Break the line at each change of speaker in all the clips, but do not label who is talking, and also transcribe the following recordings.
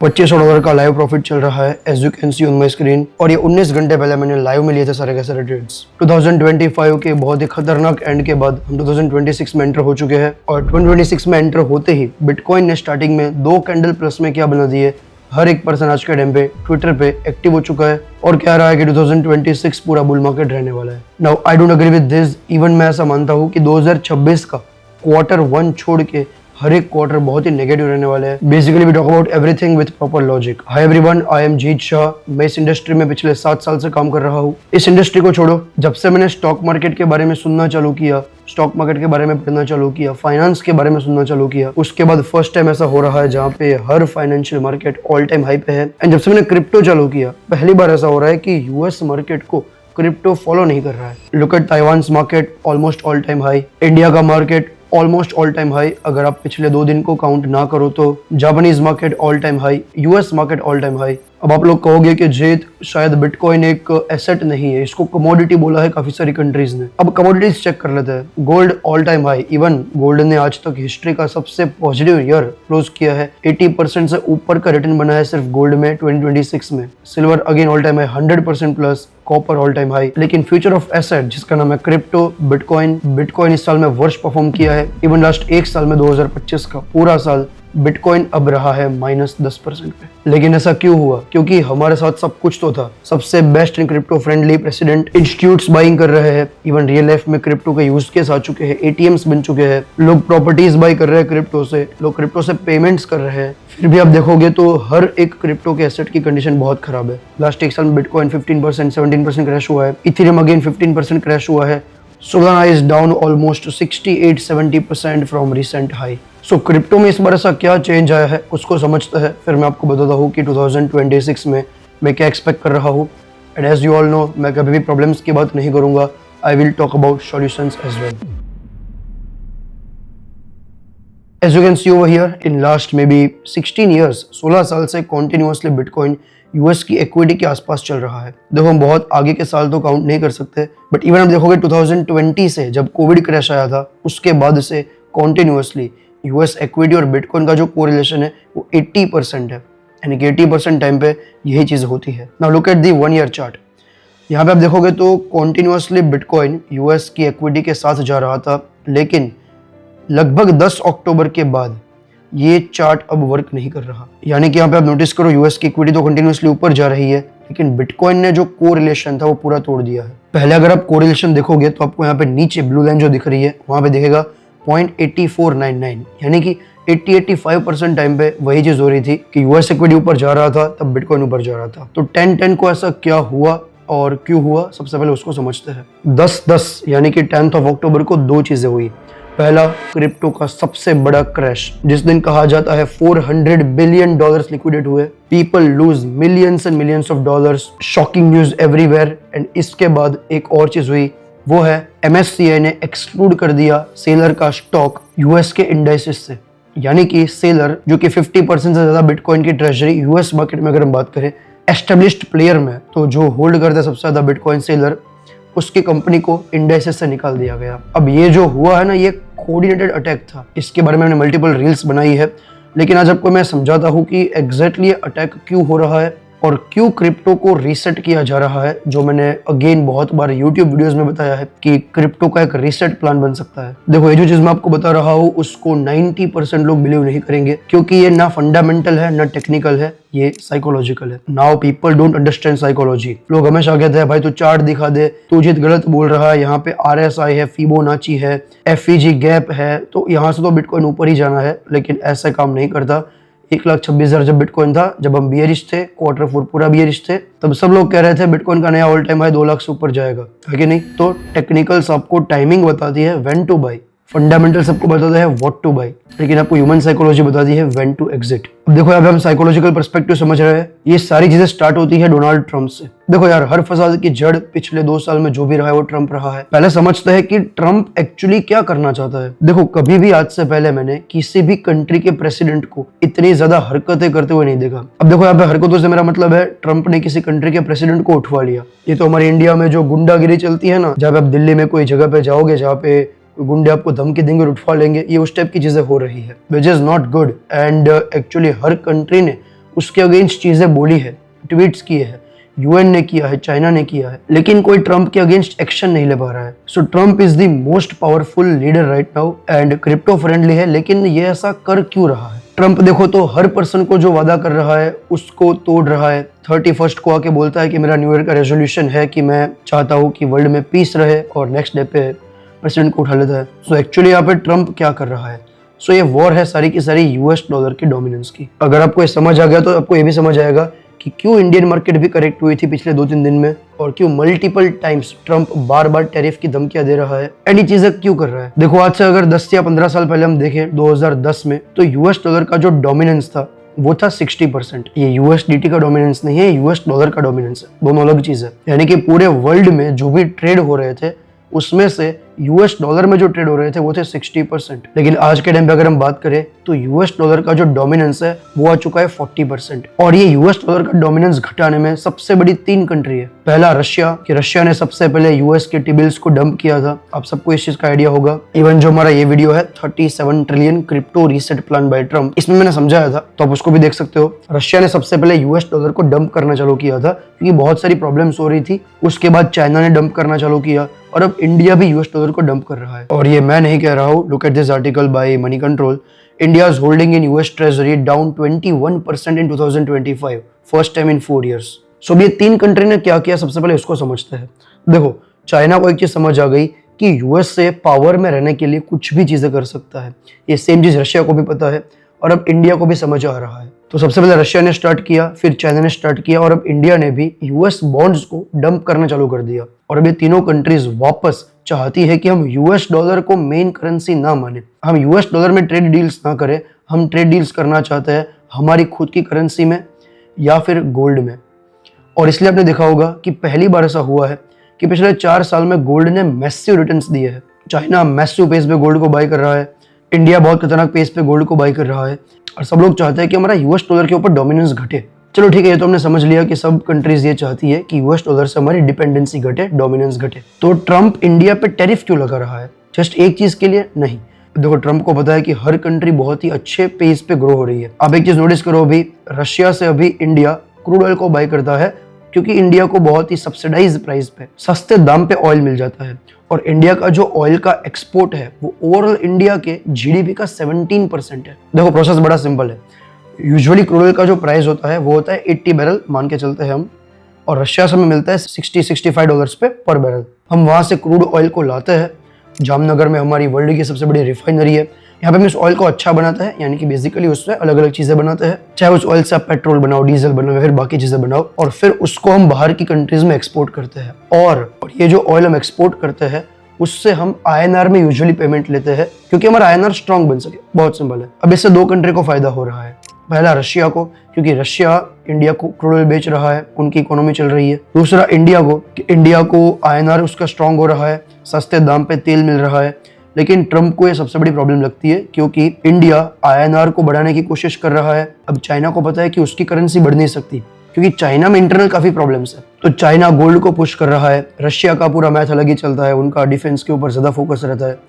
$2500 का live profit चल रहा है as you can see on my screen. और ये 19 घंटे पहले मैंने लाइव में लिए थे सारे के सारे ट्रेड्स। 2025 के बहुत ही खतरनाक एंड के बाद हम 2026 में एंटर हो चुके हैं और 2026 में एंटर होते ही बिटकॉइन ने स्टार्टिंग में 2 कैंडल प्लस में क्या बना दिए। हर एक पर्सन आज के टाइम पे ट्विटर पे एक्टिव हो चुका है और कह रहा है कि 2026 पूरा बुल मार्केट रहने वाला है। Now I don't agree with this. Even मैं ऐसा मानता हूँ कि 2026 का Q1 छोड़ के हर एक क्वार्टर बहुत ही नेगेटिव रहने वाले हैं। Basically we talk about everything with proper logic. Hi everyone, I am Jeet Shah. मैं इस इंडस्ट्री में पिछले 7 साल से काम कर रहा हूँ। इस इंडस्ट्री को छोड़ो, जब से मैंने स्टॉक मार्केट के बारे में सुनना चालू किया, स्टॉक मार्केट के बारे में पढ़ना चालू किया, फाइनेंस के बारे में सुनना चालू किया, उसके बाद फर्स्ट टाइम ऐसा हो रहा है जहाँ पे हर financial market all time high पे है। एंड जब से मैंने क्रिप्टो चालू किया, पहली बार ऐसा हो रहा है कि यूएस मार्केट को क्रिप्टो फॉलो नहीं कर रहा है। Look at Taiwan's market almost all time high, India का market almost all time high. अगर आप पिछले 2 दिन को काउंट ना करो तो Japanese market all time high, US market all time high. अब आप लोग कहोगे कि जीत शायद बिटकॉइन एक एसेट नहीं है, इसको कमोडिटी बोला है काफी सारी कंट्रीज ने। अब कमोडिटीज चेक कर लेते हैं। Gold all time high, even gold ने आज तक हिस्ट्री का सबसे पॉजिटिव ईयर क्लोज किया है। 80% से ऊपर का रिटर्न बना है सिर्फ गोल्ड में 2026 में। Silver again all time high 100% plus, copper all time high. लेकिन फ्यूचर ऑफ एसेट जिसका नाम है क्रिप्टो, बिटकॉइन इस साल में वर्स्ट परफॉर्म किया है। इवन लास्ट 1 साल में 2025 का पूरा साल बिटकॉइन अब रहा है -10% पे। लेकिन ऐसा क्यों हुआ? क्योंकि हमारे साथ सब कुछ तो था। सबसे best in crypto friendly president, institutes buying कर रहे हैं। इवन रियल लाइफ में क्रिप्टो के यूज केस आ चुके हैं, एटीएम्स बन चुके हैं। लोग प्रॉपर्टीज बाई कर रहे हैं क्रिप्टो से, लोग क्रिप्टो से पेमेंट्स कर रहे हैं। फिर भी आप देखोगे तो हर एक क्रिप्टो के एसेट की कंडीशन बहुत खराब है। लास्ट 1 साल में बिटकॉइन 15%, 17% क्रैश हुआ है। इथेरियम अगेन 15% क्रैश हुआ है। Solana is down almost 68-70% from recent high. So crypto में इस बार ऐसा क्या चेंज आया है उसको समझते हैं, फिर मैं आपको बताता हूँ कि 2026 में मैं क्या एक्सपेक्ट कर रहा हूँ। And as you all know, मैं कभी भी प्रॉब्लम्स की बात नहीं करूँगा, I will talk about solutions as well. As you can see over here, in last maybe 16 years, 16 साल से continuously बिटकॉइन यूएस की इक्विटी के आसपास चल रहा है। देखो हम बहुत आगे के साल तो काउंट नहीं कर सकते, बट इवन आप देखोगे 2020 से जब कोविड क्रैश आया था उसके बाद से कॉन्टिन्यूसली यूएस इक्विटी और बिटकॉइन का जो कोरिलेशन है वो 80% है। यानी कि 80% टाइम पे यही चीज़ होती है। Now look at the 1 year chart. यहाँ पे आप देखोगे तो कॉन्टिन्यूसली बिटकॉइन यूएस की इक्विटी के साथ जा रहा था, लेकिन लगभग 10 अक्टूबर के बाद ये चार्ट अब वर्क नहीं कर रहा। यानी कि यहाँ पे आप नोटिस करो, यूएस की इक्विटी तो कंटिन्यूसली ऊपर जा रही है, लेकिन बिटकॉइन ने जो कोरिलेशन था वो पूरा तोड़ दिया है। पहले अगर आप कोरिलेशन देखोगे तो आपको यहाँ पे नीचे ब्लू लाइन जो दिख रही है वहाँ पे दिखेगा 0.8499, यानी कि 80-85% टाइम पे वही चीज हो रही थी कि यूएस इक्विटी ऊपर जा रहा था तब बिटकॉइन ऊपर जा रहा था। तो 10-10 को ऐसा क्या हुआ और क्यों हुआ, सबसे पहले उसको समझते हैं। 10-10 यानी कि 10 अक्टूबर को 2 चीजें हुई। पहला, क्रिप्टो का सबसे बड़ा क्रैश, जिस दिन कहा जाता है $400 बिलियन लिक्विडेट हुए। People lose millions and millions of dollars, shocking news everywhere. And इसके बाद एक और चीज हुई, वो है MSCI ने एक्सक्लूड कर दिया सेलर का स्टॉक यूएस के इंडाइसेस से। यानी कि सेलर जो कि 50% से ज्यादा बिटकॉइन की ट्रेजरी यूएस मार्केट में अगर हम बात करें एस्टेब्लिश्ड प्लेयर में, तो जो होल्ड करता है सबसे ज्यादा बिटकॉइन सेलर, उसकी कंपनी को इंडाइसेस से निकाल दिया गया। अब ये जो हुआ है ना, ये कोऑर्डिनेटेड अटैक था। इसके बारे में मैंने मल्टीपल रील्स बनाई है, लेकिन आज आपको मैं समझाता हूँ कि एग्जैक्टली अटैक क्यों हो रहा है और क्यों क्रिप्टो को रीसेट किया जा रहा है। जो मैंने अगेन बहुत बार यूट्यूब वीडियोस में बताया है कि क्रिप्टो का एक रीसेट प्लान बन सकता है। देखो, ये जो चीज मैं आपको बता रहा हूँ उसको 90% लोग बिलीव नहीं करेंगे, क्योंकि ये ना फंडामेंटल है ना टेक्निकल है, ये साइकोलॉजिकल है। Now people don't understand psychology. लोग हमेशा कहते हैं भाई तू चार्ट दिखा दे, तू जीत गलत बोल रहा है, यहाँ पे RSI है, फिबोनाची है, FEG गैप है, तो यहाँ से तो बिटकॉइन ऊपर ही जाना है। लेकिन ऐसा काम नहीं करता। 1,26,000 जब बिटकॉइन था, जब हम बियरिश थे, Q4 पूरा बियरिश थे, तब सब लोग कह रहे थे बिटकॉइन का नया ऑल टाइम हाई 2 लाख से ऊपर जाएगा, है कि नहीं? तो टेक्निकल्स आपको टाइमिंग बताती है व्हेन टू बाई, फंडामेंटल सबको बताता है व्हाट टू बाई, लेकिन आपको ह्यूमन साइकोलॉजी बताती है व्हेन टू एग्जिट। अब देखो, यहाँ पे हम साइकोलॉजिकल पर्सपेक्टिव समझ रहे हैं। ये सारी चीजें स्टार्ट होती है डोनाल्ड ट्रंप से। देखो यार, हर फसाद की जड़ पिछले 2 साल में जो भी रहा है वो ट्रंप रहा है। पहले समझते हैं कि ट्रंप एक्चुअली क्या करना चाहता है। देखो, कभी भी आज से पहले मैंने किसी भी कंट्री के प्रेसिडेंट को इतनी ज्यादा हरकतें करते हुए नहीं देखा। अब देखो, यहाँ पे हरकतों से मेरा मतलब है ट्रंप ने किसी कंट्री के प्रेसिडेंट को उठवा लिया। ये तो हमारे इंडिया में जो गुंडागिरी चलती है ना, जब आप दिल्ली में कोई जगह पे जाओगे जहाँ पे गुंडे आपको धमकी देंगे और उठवा लेंगे, ये उस टाइप की चीजें हो रही है, which is not good. And actually her country ने उसके अगेंस्ट चीजें बोली है, ट्वीट्स किए हैं, यूएन ने किया है, चाइना ने किया है, लेकिन कोई ट्रंप के अगेंस्ट एक्शन नहीं ले पा रहा है। So Trump is the most powerful leader right now and crypto friendly है, लेकिन ये ऐसा कर क्यों रहा है? ट्रंप देखो तो हर पर्सन को जो वादा कर रहा है उसको तोड़ रहा है। 31st को आके बोलता है कि मेरा न्यू ईयर का रेजोल्यूशन है कि मैं चाहता हूँ कि वर्ल्ड में पीस रहे, और नेक्स्ट डे पे प्रेसिडेंट को उठा लेता है। सो एक्चुअली यहाँ पे ट्रंप क्या कर रहा है? सो ये वॉर है सारी की सारी यूएस डॉलर की डोमिनेंस की। अगर आपको ये समझ आ गया तो आपको ये भी समझ आएगा कि क्यों इंडियन मार्केट भी करेक्ट हुई थी पिछले 2-3 दिन में, और क्यों मल्टीपल टाइम्स ट्रंप बार बार टैरिफ की धमकियां दे रहा है एंड ये चीजें क्यों कर रहा है। देखो आज से अगर 10 या 15 साल पहले हम देखें 2010 में, तो यूएस डॉलर का जो डोमिनेंस था वो था 60%। ये यूएसडीटी का डोमिनेंस नहीं है, यूएस डॉलर का डोमिनेंस है, दोनों अलग चीज है। यानी कि पूरे वर्ल्ड में जो भी ट्रेड हो रहे थे उसमें से यूएस डॉलर में जो ट्रेड हो रहे थे वो थे 60%। लेकिन आज के टाइम पे अगर हम बात करें तो यूएस डॉलर का जो डोमिनेंस है वो आ चुका है 40%। और ये यूएस डॉलर का डोमिनेंस घटाने में सबसे बड़ी 3 कंट्री है। पहला रशिया, कि रशिया ने सबसे पहले यूएस के टी-बिल्स को डंप किया था। आप सबको इस चीज का आइडिया होगा। इवन जो हमारा ये वीडियो है 37 trillion crypto reset plan by Trump, इसमें मैंने समझाया था, तो आप उसको भी देख सकते हो। रशिया ने सबसे पहले यूएस डॉलर को डंप करना चालू किया था क्योंकि बहुत सारी प्रॉब्लम्स हो रही थी। उसके बाद चाइना ने डंप करना चालू किया, और अब इंडिया भी यूएस डॉलर को डंप कर रहा है। और ये मैं नहीं कह रहा हूँ, look at this article by money control. India's holding in US Treasury down 21% in 2025, first time in 4 years. So अब ये 3 कंट्री ने क्या किया, सबसे पहले इसको समझते हैं। देखो, चाइना को एक चीज समझ आ गई कि यूएस से पावर में रहने के लिए कुछ भी चीजें कर सकता है। ये सेम चीज रशिया को भी पता है, और अब इंडिया को भी समझ आ रहा है। तो सबसे पहले रशिया ने स्टार्ट किया, फिर चाइना ने स्टार्ट किया, और अब इंडिया ने भी यूएस बॉन्ड्स को डंप करना चालू कर दिया। और अब ये तीनों कंट्रीज वापस चाहती है कि हम यूएस डॉलर को मेन करेंसी ना माने, हम यूएस डॉलर में ट्रेड डील्स ना करें, हम ट्रेड डील्स करना चाहते हैं हमारी खुद की करेंसी में या फिर गोल्ड में। और इसलिए आपने देखा होगा कि पहली बार ऐसा हुआ है कि पिछले 4 साल में गोल्ड ने मैसिव रिटर्न्स दिए हैं। चाइना मैसिव पेस पे गोल्ड को बाय कर रहा है, इंडिया बहुत खतरनाक पेस पे गोल्ड को बाय कर रहा है, और सब लोग चाहते हैं कि हमारा यूएस डॉलर के ऊपर डोमिनेंस घटे। चलो ठीक है, ये तो हमने समझ लिया कि सब कंट्रीज ये चाहती है कि यूएस डॉलर से हमारी डिपेंडेंसी घटे, डोमिनेंस घटे। तो ट्रंप इंडिया पे टैरिफ क्यों लगा रहा है? जस्ट एक चीज के लिए नहीं। देखो, ट्रंप को पता है कि हर कंट्री बहुत ही अच्छे पेस पे ग्रो हो रही है। आप एक चीज नोटिस करो, अभी रशिया से अभी इंडिया क्रूड ऑयल को बाय करता है क्योंकि इंडिया को बहुत ही सब्सिडाइज प्राइस पे, सस्ते दाम पे ऑयल मिल जाता है। और इंडिया का जो ऑयल का एक्सपोर्ट है वो ओवरऑल इंडिया के जीडीपी का 17% है। देखो, प्रोसेस बड़ा सिंपल है। यूजुअली क्रूड ऑयल का जो प्राइस होता है वो होता है 80 बैरल मान के चलते हैं हम, और रशिया से हमें मिलता है 60-65 डॉलर्स पे पर बैरल। हम वहां से क्रूड ऑयल को लाते हैं। जामनगर में हमारी वर्ल्ड की सबसे बड़ी रिफाइनरी है। यहाँ पे हम इस ऑयल को अच्छा बनाते हैं, यानी कि बेसिकली उससे अलग अलग चीजें बनाते हैं। चाहे उस ऑयल से आप पेट्रोल बनाओ, डीजल बनाओ या फिर बाकी चीजें बनाओ, और फिर उसको हम बाहर की कंट्रीज में एक्सपोर्ट करते हैं। और ये जो ऑयल हम एक्सपोर्ट करते हैं उससे हम आईएनआर में यूजुअली पेमेंट लेते हैं क्योंकि हमारा आईएनआर स्ट्रॉन्ग बन सके। बहुत सिंपल है। अब इससे 2 कंट्री को फायदा हो रहा है। पहला रशिया को, क्योंकि रशिया इंडिया को क्रूड ऑयल बेच रहा है, उनकी इकोनॉमी चल रही है। दूसरा इंडिया को, कि इंडिया को आईएनआर उसका स्ट्रॉन्ग हो रहा है, सस्ते दाम पे तेल मिल रहा है। लेकिन ट्रंप को ये सबसे बड़ी प्रॉब्लम लगती है क्योंकि इंडिया आईएनआर को बढ़ाने की कोशिश कर रहा है। अब चाइना को पता है कि उसकी करेंसी बढ़ नहीं सकती क्योंकि चाइना में इंटरनल काफी प्रॉब्लम्स है। तो चाइना गोल्ड को पुश कर रहा है। रशिया का पूरा मैथ अलग ही चलता है, उनका डिफेंस के ऊपर ज्यादा फोकस रहता है।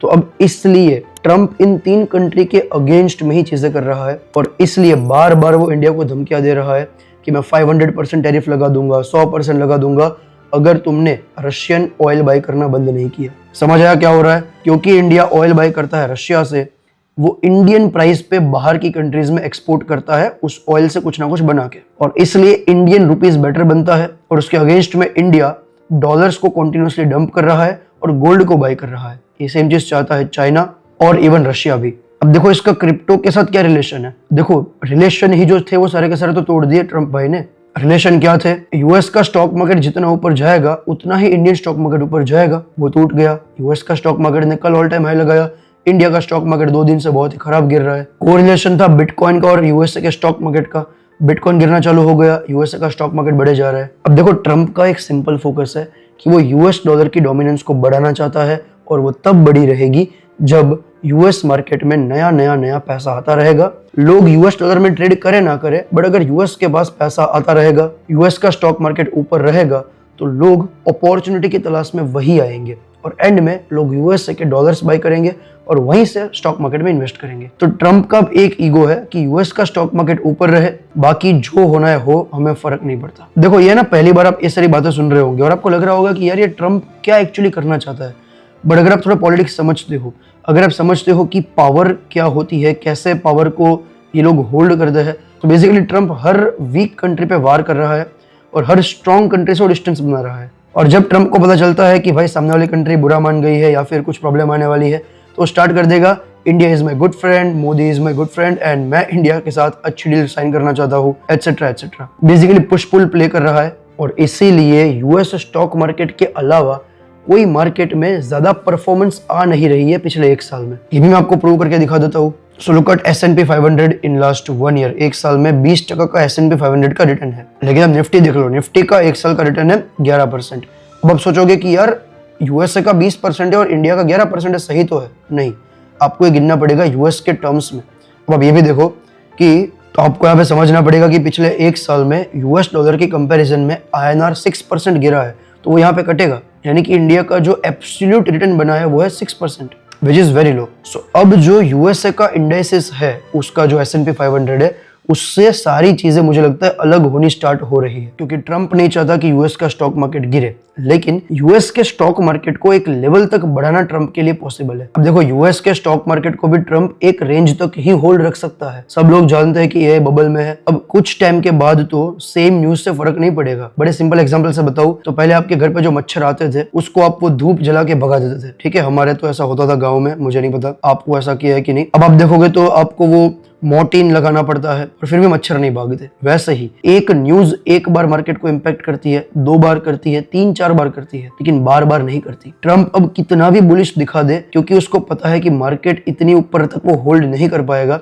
तो अब इसलिए ट्रंप इन 3 कंट्री के अगेंस्ट में ही चीजें कर रहा है, और इसलिए बार बार वो इंडिया को धमकियां दे रहा है कि मैं 500% टैरिफ लगा दूंगा, 100% लगा दूंगा अगर तुमने रशियन ऑयल बाय करना बंद नहीं किया। समझ आया क्या हो रहा है? क्योंकि इंडिया ऑयल बाय करता है रशिया से, वो इंडियन प्राइस पे बाहर की कंट्रीज में एक्सपोर्ट करता है उस ऑयल से कुछ ना कुछ बना के, और इसलिए इंडियन रुपीस बेटर बनता है। और उसके अगेंस्ट में इंडिया डॉलर्स को कंटिन्यूअसली डंप कर रहा है और गोल्ड को बाय कर रहा है। ये सेम चीज चाहता है चाइना और इवन रशिया भी। अब देखो, इसका क्रिप्टो के साथ क्या रिलेशन है? देखो, रिलेशन ही जो थे वो सारे के सारे तो तोड़ दिए ट्रंप भाई ने। रिलेशन क्या थे? यूएस का स्टॉक मार्केट जितना ऊपर जाएगा उतना ही इंडियन स्टॉक मार्केट ऊपर जाएगा, वो टूट गया। यूएस का स्टॉक मार्केट ने कल ऑल टाइम हाई लगाया, इंडिया का स्टॉक मार्केट 2 दिन से बहुत ही खराब गिर रहा है। कोरिलेशन था बिटकॉइन का और यूएसए के स्टॉक मार्केट का, बिटकॉइन गिरना चालू हो गया, यूएसए का स्टॉक मार्केट बढ़े जा रहा है। अब देखो, ट्रंप का एक सिंपल फोकस है कि वो यूएस डॉलर की डोमिनेंस को बढ़ाना चाहता है, और वो तब बड़ी रहेगी जब यूएस मार्केट में नया पैसा आता रहेगा। लोग यूएस डॉलर में ट्रेड करे ना करे, बट अगर यूएस के पास पैसा आता रहेगा, यूएस का स्टॉक मार्केट ऊपर रहेगा, तो लोग अपॉर्चुनिटी की तलाश में वही आएंगे। और एंड में लोग यूएसए के डॉलर्स बाय करेंगे और वहीं से स्टॉक मार्केट में इन्वेस्ट करेंगे। तो ट्रम्प का एक ईगो है कि यूएस का स्टॉक मार्केट ऊपर रहे, बाकी जो होना है हो, हमें फर्क नहीं पड़ता। देखो ये ना पहली बार आप ये सारी बातें सुन रहे होंगे और आपको लग रहा होगा कि यार ये ट्रम्प क्या एक्चुअली करना चाहता है। बट अगर आप थोड़ा पॉलिटिक्स समझते हो, अगर आप समझते हो कि पावर क्या होती है, कैसे पावर को ये लोग होल्ड करते हैं, तो बेसिकली ट्रम्प हर वीक कंट्री पे वार कर रहा है और हर स्ट्रॉन्ग कंट्री से डिस्टेंस बना रहा है। और जब ट्रम्प को पता चलता है कि भाई सामने वाली कंट्री बुरा मान गई है या फिर कुछ प्रॉब्लम आने वाली है, तो स्टार्ट कर देगा India is my good friend, Modi is my good friend and मैं इंडिया के साथ अच्छी डील साइन करना चाहता हूँ, etcetera etcetera. Basically push pull play कर रहा है और इसीलिए यूएस स्टॉक मार्केट के अलावा कोई मार्केट में ज्यादा परफॉर्मेंस आ नहीं रही है पिछले एक साल में। ये भी मैं आपको प्रूव करके दिखा देता हूँ। So look at S&P 500 in last 1 year. एक साल में 20% का S&P 500 का रिटर्न है। लेकिन अब निफ्टी देख लो, निफ्टी का एक साल का रिटर्न है 11%। अब आप सोचोगे कि यार यूएसए का 20% है और इंडिया का 11% है, सही तो है? नहीं, आपको ये गिनना पड़ेगा यूएस के टर्म्स में। अब आप ये भी देखो कि तो आपको यहाँ पे समझना पड़ेगा कि पिछले एक साल में यूएस डॉलर के कंपैरिजन में INR 6% गिरा है, तो वो यहाँ पे कटेगा। यानी कि इंडिया का जो एब्सोल्यूट रिटर्न बना है वो है 6%, विच इज वेरी लो। सो अब जो यूएसए का इंडेक्सेस है, उसका जो S&P 500 है, उससे सारी चीजें मुझे लगता है अलग होनी स्टार्ट हो रही है, क्योंकि ट्रम्प नहीं चाहता कि यूएस का स्टॉक मार्केट गिरे, लेकिन यूएस के स्टॉक मार्केट को एक लेवल तक बढ़ाना ट्रम्प के लिए पॉसिबल है। अब देखो यूएस के स्टॉक मार्केट को भी ट्रम्प एक रेंज तक ही होल्ड रख सकता है। सब लोग जानते हैं कि ये बबल में है। अब कुछ टाइम के बाद तो सेम न्यूज से फर्क नहीं पड़ेगा। बड़े सिंपल एग्जांपल से बताऊं तो पहले आपके घर पे जो मच्छर आते थे उसको आप वो धूप जला के भगा देते थे, ठीक है? हमारे तो ऐसा होता था गाँव में, मुझे नहीं पता आपको ऐसा किया है कि नहीं। अब आप देखोगे तो आपको वो मोर्टीन लगाना पड़ता है और फिर भी मच्छर नहीं भागते। वैसे ही एक न्यूज एक बार मार्केट को इंपैक्ट करती है, 2 बार करती है, 3-4 बार करती है, लेकिन बार बार नहीं करती। ट्रम्प अब कितना भी बुलिश दिखा दे, क्योंकि उसको पता है कि मार्केट इतनी ऊपर तक वो होल्ड नहीं कर पाएगा,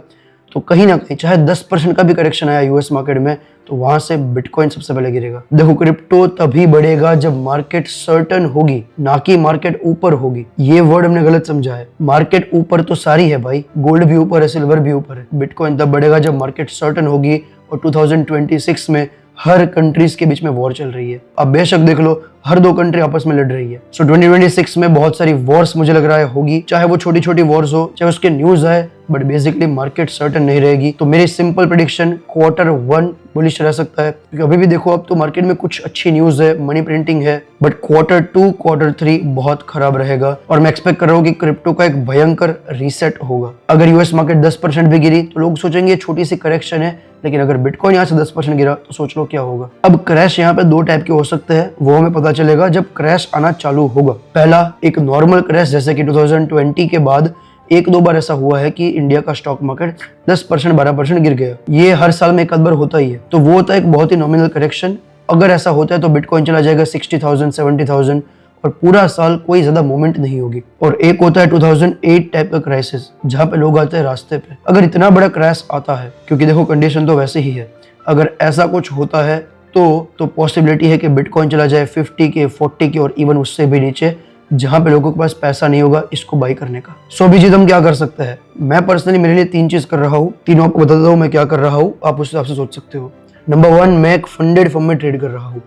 तो कहीं ना कहीं चाहे 10% का भी करेक्शन आया यूएस मार्केट में, तो वहां से बिटकॉइन सबसे पहले गिरेगा। देखो क्रिप्टो तभी बढ़ेगा जब मार्केट सर्टन होगी, ना कि मार्केट ऊपर होगी। ये वर्ड हमने गलत समझा है। मार्केट ऊपर तो सारी है भाई, गोल्ड भी ऊपर है, सिल्वर भी ऊपर है। बिटकॉइन तब बढ़ेगा जब मार्केट सर्टन होगी और 2026 में हर कंट्रीज के बीच में वॉर चल रही है। अब बेशक देख लो, हर 2 कंट्री आपस में लड़ रही है। सो 2026 में बहुत सारी वॉर्स मुझे लग रहा है होगी, चाहे वो छोटी छोटी वॉर्स हो, चाहे उसके न्यूज आए, बट बेसिकली मार्केट सर्टन नहीं रहेगी। तो मेरी सिंपल प्रेडिक्शन Q1 बुलिश रह सकता है, क्योंकि अभी भी देखो अब तो मार्केट में कुछ अच्छी न्यूज है, मनी प्रिंटिंग है, बट Q2 Q3 बहुत खराब रहेगा और मैं एक्सपेक्ट कर रहा हूँ कि क्रिप्टो का एक भयंकर रीसेट होगा। अगर यूएस मार्केट 10% भी गिरी तो लोग सोचेंगे छोटी सी करेक्शन है, लेकिन अगर बिटकॉइन यहाँ से 10% गिरा तो सोच लो क्या होगा। अब क्रैश यहाँ पे 2 टाइप के हो सकते हैं, वो हमें पता चलेगा जब क्रैश आना चालू होगा। पहला एक नॉर्मल क्रैश, जैसे कि 2020 के बाद 1-2 बार ऐसा हुआ है कि इंडिया का स्टॉक मार्केट 10% 12% गिर गया। ये हर साल में एक आध बार होता ही है, तो वो होता है एक बहुत ही नॉमिनल करेक्शन। अगर ऐसा होता है तो बिटकॉइन चला जाएगा 60,000 70,000 और पूरा साल कोई ज्यादा मूवमेंट नहीं होगी। और एक होता है 2008 टाइप का क्राइसिस, जहां पे लोग आते हैं रास्ते पे। अगर इतना बड़ा क्रैश आता है, क्योंकि देखो कंडीशन तो वैसे ही है, अगर ऐसा कुछ होता है तो पॉसिबिलिटी है कि बिटकॉइन चला जाए 50 के 40 के और इवन उससे भी नीचे, जहां पे लोगों के पास पैसा नहीं होगा इसको बाई करने का। सो अभी चीज हम क्या कर सकते हैं, मैं पर्सनली मेरे लिए 3 चीज कर रहा हूँ, तीनों आपको बता देता हूँ मैं क्या कर रहा हूँ, आप उस हिसाब से सोच सकते हो। नंबर 1, मैं एक फंडेड फंड में ट्रेड कर रहा हूँ।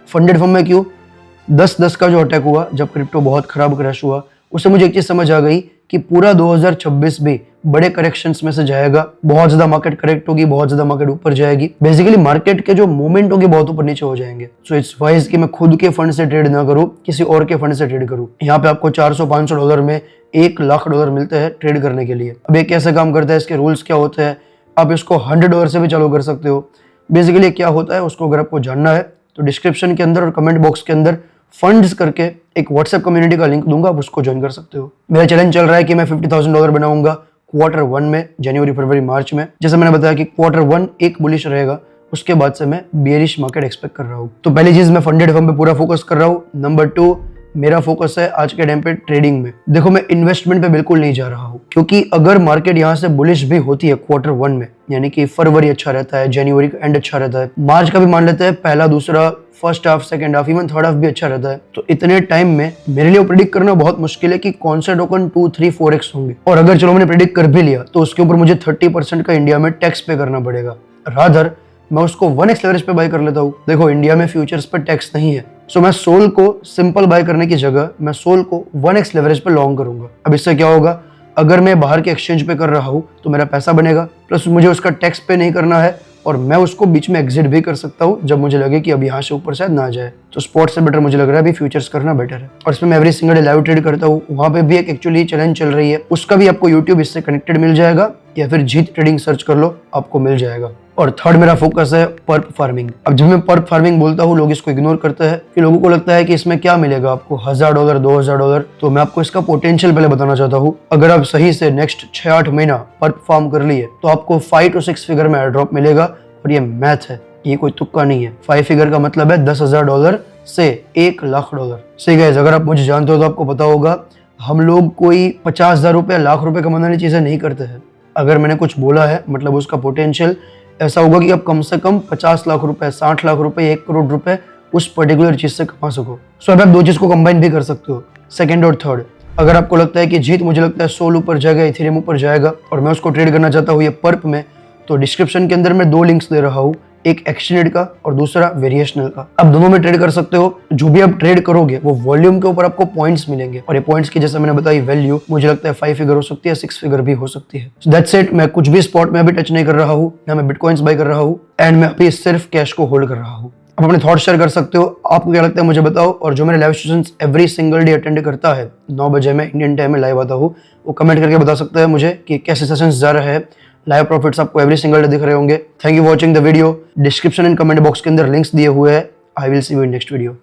फंडेड फंड में क्यों? 10-10 का जो अटैक हुआ, जब क्रिप्टो बहुत खराब क्रैश हुआ, उससे मुझे एक चीज समझ आ गई कि पूरा 2026 भी बड़े करेक्शंस में से जाएगा। बहुत ज्यादा मार्केट करेक्ट होगी, बहुत ज्यादा मार्केट ऊपर जाएगी। बेसिकली मार्केट के जो मूवमेंट होंगे बहुत ऊपर नीचे हो जाएंगे। सो इट्स वाइज कि मैं खुद के फंड से ट्रेड ना करूं, किसी और के फंड से ट्रेड करूं। यहाँ पे आपको $400-500 में $1,00,000 मिलते हैं ट्रेड करने के लिए। अब ये कैसे काम करता है, इसके रूल्स क्या होते हैं, आप इसको $100 से भी चालू कर सकते हो। बेसिकली क्या होता है उसको अगर आपको जानना है तो डिस्क्रिप्शन के अंदर और कमेंट बॉक्स के अंदर फंड्स करके एक व्हाट्सएप कम्युनिटी का लिंक दूंगा, आप उसको ज्वाइन कर सकते हो। मेरा चैलेंज चल रहा है कि मैं $50,000 बनाऊंगा Q1 में, जनवरी फरवरी मार्च में। जैसे मैंने बताया कि Q1 एक बुलिश रहेगा, उसके बाद से मैं बेरिश मार्केट एक्सपेक्ट कर रहा हूँ। तो पहली चीज मैं फंडेड फंड पे पूरा फोकस कर रहा हूँ। नंबर 2, मेरा फोकस है आज के टाइम पे ट्रेडिंग में। देखो मैं इन्वेस्टमेंट पे बिल्कुल नहीं जा रहा हूँ, क्योंकि अगर मार्केट यहाँ से बुलिश भी होती है Q1 में, यानी कि फरवरी अच्छा रहता है, जनवरी का एंड अच्छा रहता है, मार्च का भी मान लेते हैं, पहला दूसरा first half second half even third half भी अच्छा रहता है, तो इतने टाइम में मेरे लिए प्रेडिक्ट करना बहुत मुश्किल है कि कौन से टोकन 2, 3, 4x होंगे। और अगर चलो मैंने प्रेडिक्ट कर भी लिया तो उसके ऊपर मुझे 30% का इंडिया में टैक्स पे करना पड़ेगा। रादर मैं उसको 1x लेवरेज पे बाय कर लेता हूँ। देखो इंडिया में फ्यूचर्स पर टैक्स नहीं है, सो मैं सोल को सिंपल बाय करने की जगह मैं सोल को 1x लेवरेज पे लॉन्ग करूंगा। अब इससे क्या होगा, अगर मैं बाहर के एक्सचेंज पे कर रहा हूँ तो मेरा पैसा बनेगा, प्लस मुझे उसका टैक्स पे नहीं करना है और मैं उसको बीच में एग्जिट भी कर सकता हूँ जब मुझे लगे कि अब यहाँ से ऊपर शायद ना जाए। तो स्पॉट से बेटर मुझे लग रहा है अभी फ्यूचर्स करना बेटर है। और इसमें मैं every single day live trade करता हूँ, वहाँ पे भी एक एक्चुअली चैलेंज चल रही है, उसका भी आपको यूट्यूब इससे कनेक्टेड मिल जाएगा या फिर जीत ट्रेडिंग सर्च कर लो, आपको मिल जाएगा। और थर्ड मेरा फोकस है पर्प फार्मिंग। अब जब मैं पर्प फार्मिंग बोलता हूँ लोग इसको इग्नोर करते हैं कि लोगों को लगता है कि इसमें क्या मिलेगा आपको, $1000 $2000। तो मैं आपको इसका पोटेंशियल पहले बताना चाहता हूँ। अगर आप सही से नेक्स्ट 6-8 महीना पर्प फार्म कर लिए तो आपको 5 to 6 फिगर में एयर ड्रॉप मिलेगा। और ये मैथ है, ये कोई तुक्का नहीं है। 5 फिगर का मतलब है $10,000 से $1,00,000। सही गाइस, अगर आप मुझे जानते हो तो आपको पता होगा हम लोग कोई 50,000 रुपये लाख रुपए कमाने वाली चीजें नहीं करते हैं। अगर मैंने कुछ बोला है मतलब उसका पोटेंशियल ऐसा होगा कि आप कम से कम 50 लाख रुपए, 60 लाख रुपए, 1 करोड़ रुपए उस पर्टिकुलर चीज से कमा सको। सो अब आप दो चीज को कंबाइन भी कर सकते हो, सेकंड और थर्ड। अगर आपको लगता है कि जीत मुझे लगता है सोल ऊपर जाएगा, इथेरियम ऊपर जाएगा और मैं उसको ट्रेड करना चाहता हूँ ये पर्प में, तो डिस्क्रिप्शन के अंदर मैं 2 लिंक्स दे रहा हूँ, एक एक्सटेंडेड का और दूसरा वेरिएशनल का। आप दोनों में ट्रेड कर सकते हो। जो भी आप ट्रेड करोगे वो वॉल्यूम के ऊपर आपको पॉइंट्स मिलेंगे और ये पॉइंट्स की जैसा मैंने बताई वैल्यू मुझे लगता है 5 फिगर हो सकती है, 6 फिगर भी हो सकती है। That's it. मैं कुछ भी स्पॉट में अभी टच नहीं कर रहा हूँ, ना मैं बिटकॉइंस बाय कर रहा हूँ एंड मैं अभी सिर्फ कैश को होल्ड कर रहा हूँ। आप अपने थॉट शेयर कर सकते हो, आपको क्या लगता है मुझे बताओ। और जो मेरे live sessions every single day attend करता है 9 बजे मैं इंडियन टाइम में लाइव आता हूँ, वो कमेंट करके बता सकता है मुझे कि कैसे सेशंस जा रहे हैं। लाइव प्रॉफिट्स आपको एवरी सिंगल डे दिख रहे होंगे। Thank you watching the video. Description and comment box के अंदर लिंक्स दिए हुए हैं। I will see you in next video.